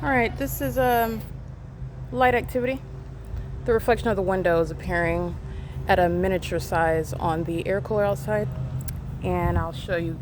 Alright, this is light activity. The reflection of the window is appearing at a miniature size on the air cooler outside. And I'll show you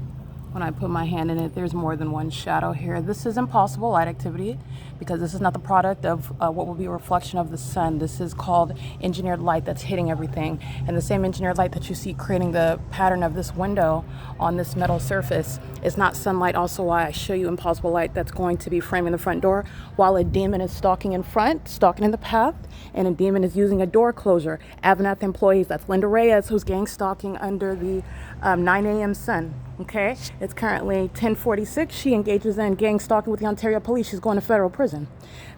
when I put my hand in it, there's more than one shadow here. This is impossible light activity because this is not the product of what will be a reflection of the sun. This is called engineered light that's hitting everything. And the same engineered light that you see creating the pattern of this window on this metal surface is not sunlight. Also why I show you impossible light that's going to be framing the front door while a demon is stalking in front, stalking in the path, and a demon is using a door closure. AVANATH employees, that's Linda Reyes, who's gang stalking under the 9 a.m. sun. Okay, it's currently 10:46. She engages in gang stalking with the Ontario police. She's going to federal prison.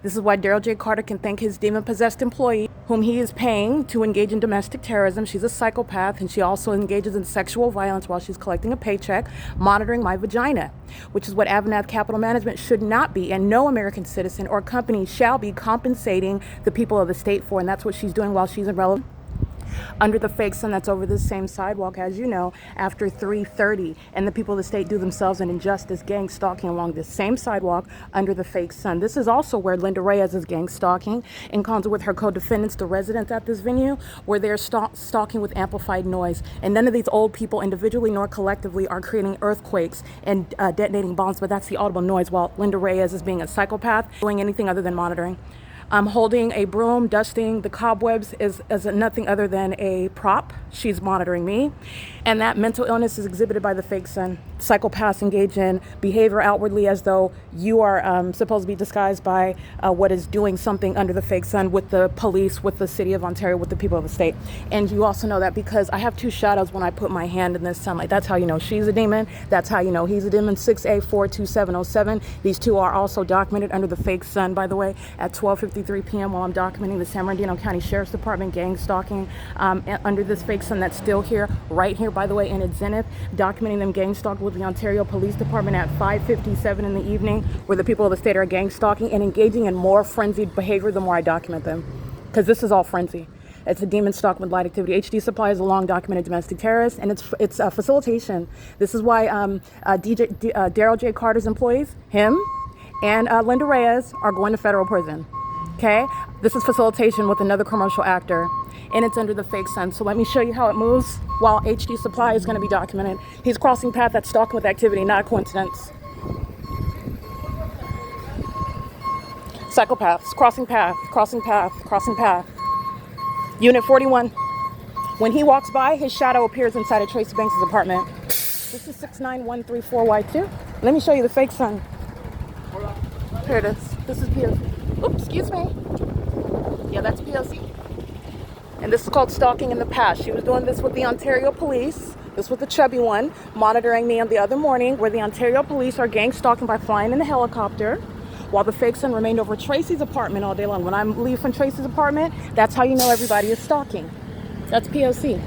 This is why Daryl J. Carter can thank his demon-possessed employee, whom he is paying to engage in domestic terrorism. She's a psychopath, and she also engages in sexual violence while she's collecting a paycheck, monitoring my vagina, which is what AVANATH Capital Management should not be, and no American citizen or company shall be compensating the people of the state for, and that's what she's doing while she's irrelevant. Under the fake sun that's over this same sidewalk, as you know, after 3:30, and the people of the state do themselves an injustice gang stalking along this same sidewalk under the fake sun. This is also where Linda Reyes is gang stalking in concert with her co-defendants, the residents at this venue, where they're stalking with amplified noise. And none of these old people individually nor collectively are creating earthquakes and detonating bombs, but that's the audible noise while Linda Reyes is being a psychopath, doing anything other than monitoring. Holding a broom, dusting the cobwebs is nothing other than a prop. She's monitoring me. And that mental illness is exhibited by the fake sun. Psychopaths engage in behavior outwardly as though you are supposed to be disguised by what is doing something under the fake sun with the police, with the city of Ontario, with the people of the state. And you also know that because I have two shadows when I put my hand in this sunlight. That's how you know she's a demon. That's how you know he's a demon. 6A42707. These two are also documented under the fake sun, by the way, at 12:53 p.m. while I'm documenting the San Bernardino County Sheriff's Department gang stalking under this fake sun that's still here, right here, by the way, in its zenith, documenting them gang stalking with the Ontario Police Department at 5:57 in the evening, where the people of the state are gang stalking and engaging in more frenzied behavior the more I document them. Because this is all frenzy. It's a demon stalk with light activity. HD Supply is a long documented domestic terrorist, and it's facilitation. This is why Daryl J. Carter's employees, him, and Linda Reyes are going to federal prison. Okay, this is facilitation with another commercial actor, and it's under the fake sun. So let me show you how it moves while HD Supply is going to be documented. He's crossing path that's stalking with activity, not a coincidence. Psychopaths, crossing path, crossing path, crossing path. Unit 41. When he walks by, his shadow appears inside of Tracy Banks' apartment. This is 69134Y2. Let me show you the fake sun. Here it is. This is P.O.C. Oops, excuse me. Yeah, that's P.O.C. And this is called stalking in the past. She was doing this with the Ontario police. This was the chubby one, monitoring me on the other morning, where the Ontario police are gang stalking by flying in a helicopter, while the fake sun remained over Tracy's apartment all day long. When I leave from Tracy's apartment, that's how you know everybody is stalking. That's P.O.C.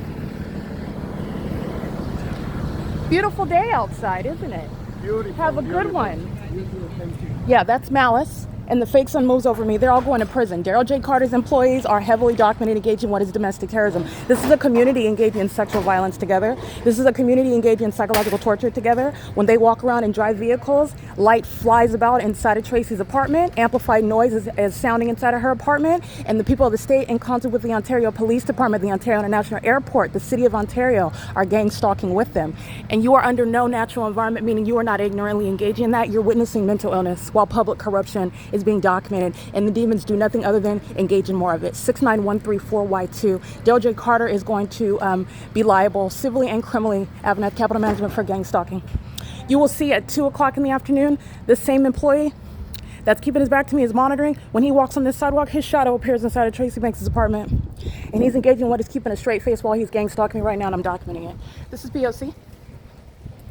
Beautiful day outside, isn't it? Beautiful. Have a good one. Beautiful, thank you. Yeah, that's Malice. And the fake sun moves over me. They're all going to prison. Daryl J. Carter's employees are heavily documented engaging in what is domestic terrorism. This is a community engaging in sexual violence together. This is a community engaging in psychological torture together. When they walk around and drive vehicles, light flies about inside of Tracy's apartment. Amplified noise is sounding inside of her apartment. And the people of the state, in concert with the Ontario Police Department, the Ontario International Airport, the City of Ontario, are gang stalking with them. And you are under no natural environment, meaning you are not ignorantly engaging in that. You're witnessing mental illness while public corruption is being documented, and the demons do nothing other than engage in more of it. 69134Y2. Daryl J. Carter is going to be liable civilly and criminally, AVANATH Capital Management, for gang stalking. You will see at 2 o'clock in the afternoon, the same employee that's keeping his back to me is monitoring. When he walks on this sidewalk, his shadow appears inside of Tracy Banks' apartment, and he's engaging in what is keeping a straight face while he's gang stalking me right now, and I'm documenting it. This is P.O.C.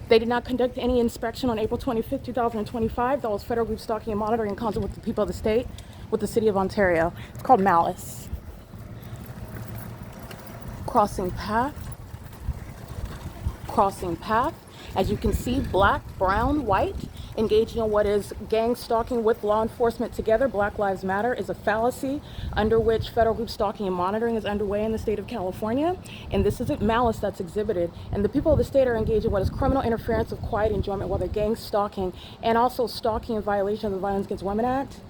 They did not conduct any inspection on April 25th, 2025. That was federal group stalking and monitoring in concert with the people of the state, with the city of Ontario. It's called Malice. Crossing path. Crossing path. As you can see, black, brown, white. engaging in what is gang stalking with law enforcement together, Black Lives Matter, is a fallacy under which federal group stalking and monitoring is underway in the state of California. And this is a malice that's exhibited. And the people of the state are engaged in what is criminal interference of quiet enjoyment, whether gang stalking and also stalking in violation of the Violence Against Women Act.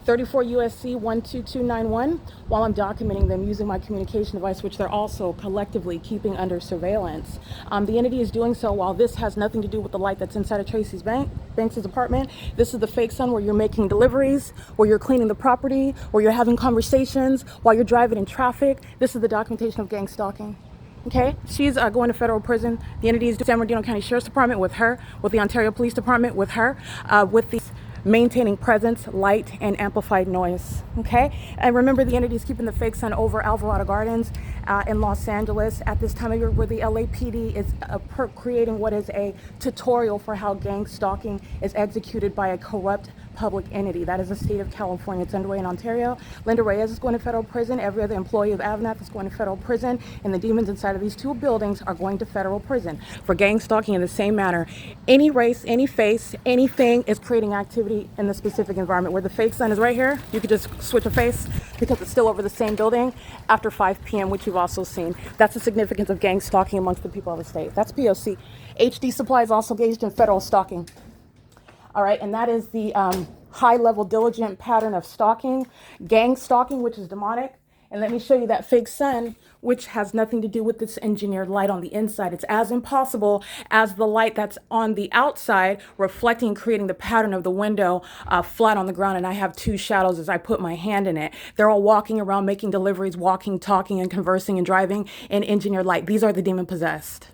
34 USC 12291, while I'm documenting them using my communication device, which they're also collectively keeping under surveillance. The entity is doing so while this has nothing to do with the light that's inside of Tracy's Banks' apartment. This is the fake sun where you're making deliveries, where you're cleaning the property, where you're having conversations while you're driving in traffic. This is the documentation of gang stalking. Okay, she's going to federal prison. The entity is San Bernardino County Sheriff's Department with her, with the Ontario Police Department with her, with the maintaining presence, light, and amplified noise. Okay, and remember, the entity is keeping the fake sun over Alvarado Gardens in Los Angeles at this time of year, where the LAPD is creating what is a tutorial for how gang stalking is executed by a corrupt public entity. That is the state of California. It's underway in Ontario. Linda Reyes is going to federal prison. Every other employee of AVANATH is going to federal prison, and the demons inside of these two buildings are going to federal prison for gang stalking in the same manner. Any race, any face, anything is creating activity in the specific environment. Where the fake sun is right here, you could just switch a face because it's still over the same building after 5 p.m., which you've also seen. That's the significance of gang stalking amongst the people of the state. That's P.O.C. HD Supply is also engaged in federal stalking. All right, and that is the high-level diligent pattern of stalking, gang stalking, which is demonic. And let me show you that fake sun, which has nothing to do with this engineered light on the inside. It's as impossible as the light that's on the outside, reflecting and creating the pattern of the window flat on the ground. And I have two shadows as I put my hand in it. They're all walking around, making deliveries, walking, talking, and conversing and driving in engineered light. These are the demon-possessed.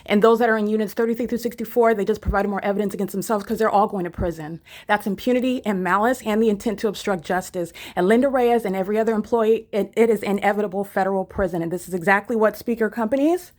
And those that are in units 33 through 64, they just provided more evidence against themselves because they're all going to prison. That's impunity and malice and the intent to obstruct justice. And Linda Reyes and every other employee, it is inevitable federal prison. And this is exactly what speaker companies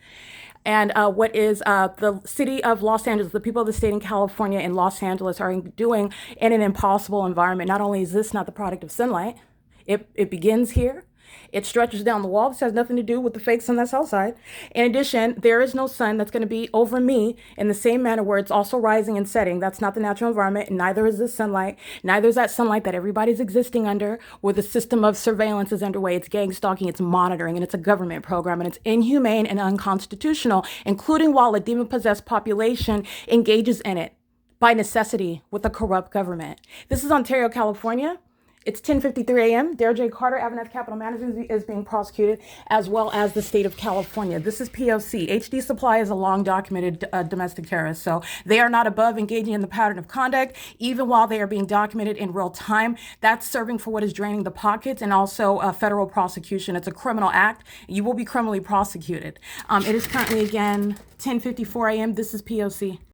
and what is the city of Los Angeles, the people of the state in California and Los Angeles are doing in an impossible environment. Not only is this not the product of sunlight, it begins here. It stretches down the wall. This has nothing to do with the fake sun that's outside. In addition, there is no sun that's going to be over me in the same manner where it's also rising and setting. That's not the natural environment. And neither is this sunlight. Neither is that sunlight that everybody's existing under, where the system of surveillance is underway. It's gang stalking, it's monitoring, and it's a government program. And it's inhumane and unconstitutional, including while a demon-possessed population engages in it by necessity with a corrupt government. This is Ontario, California. It's 10:53 a.m. Dare J. Carter, AVANATH Capital Management, is being prosecuted, as well as the state of California. This is P.O.C. HD Supply is a long-documented domestic terrorist, so they are not above engaging in the pattern of conduct, even while they are being documented in real time. That's serving for what is draining the pockets and also a federal prosecution. It's a criminal act. You will be criminally prosecuted. It is currently, again, 10:54 a.m. This is P.O.C.